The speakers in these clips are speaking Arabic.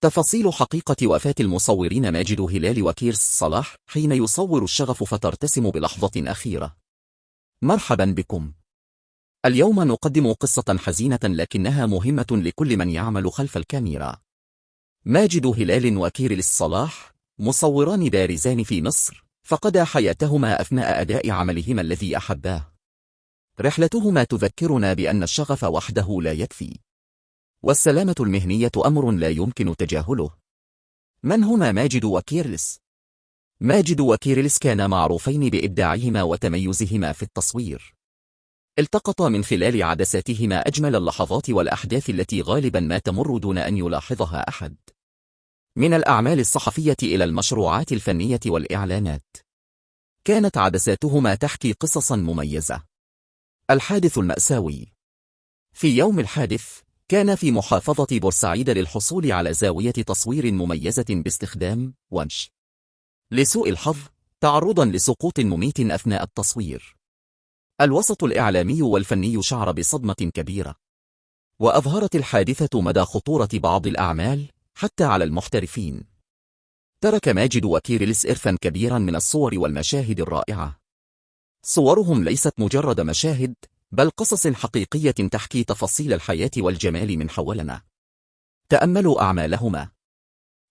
تفاصيل حقيقة وفاة المصورين ماجد هلال وكيرس صلاح حين يصور الشغف فترتسم بلحظة أخيرة. مرحبا بكم. اليوم نقدم قصة حزينة لكنها مهمة لكل من يعمل خلف الكاميرا. ماجد هلال وكيرس صلاح مصوران بارزان في مصر فقدا حياتهما أثناء أداء عملهما الذي أحباه. رحلتهما تذكرنا بأن الشغف وحده لا يكفي، والسلامة المهنية أمر لا يمكن تجاهله. من هما ماجد وكيرلس؟ ماجد وكيرلس كانا معروفين بإبداعهما وتميزهما في التصوير. التقطا من خلال عدساتهما أجمل اللحظات والأحداث التي غالبا ما تمر دون أن يلاحظها أحد، من الأعمال الصحفية إلى المشروعات الفنية والإعلانات. كانت عدساتهما تحكي قصصا مميزة. الحادث المأساوي. في يوم الحادث كان في محافظة بورسعيد للحصول على زاوية تصوير مميزة باستخدام ونش. لسوء الحظ تعرضا لسقوط مميت أثناء التصوير. الوسط الإعلامي والفني شعر بصدمة كبيرة، وأظهرت الحادثة مدى خطورة بعض الأعمال حتى على المحترفين. ترك ماجد وكيرلس إرثا كبيرا من الصور والمشاهد الرائعة. صورهم ليست مجرد مشاهد، بل قصص حقيقية تحكي تفاصيل الحياة والجمال من حولنا. تأملوا أعمالهما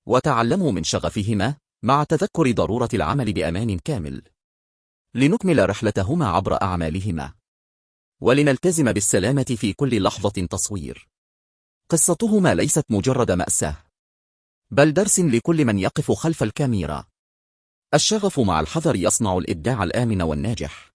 وتعلموا من شغفهما، مع تذكر ضرورة العمل بأمان كامل. لنكمل رحلتهما عبر أعمالهما، ولنلتزم بالسلامة في كل لحظة تصوير. قصتهما ليست مجرد مأساة، بل درس لكل من يقف خلف الكاميرا. الشغف مع الحذر يصنع الإبداع الآمن والناجح.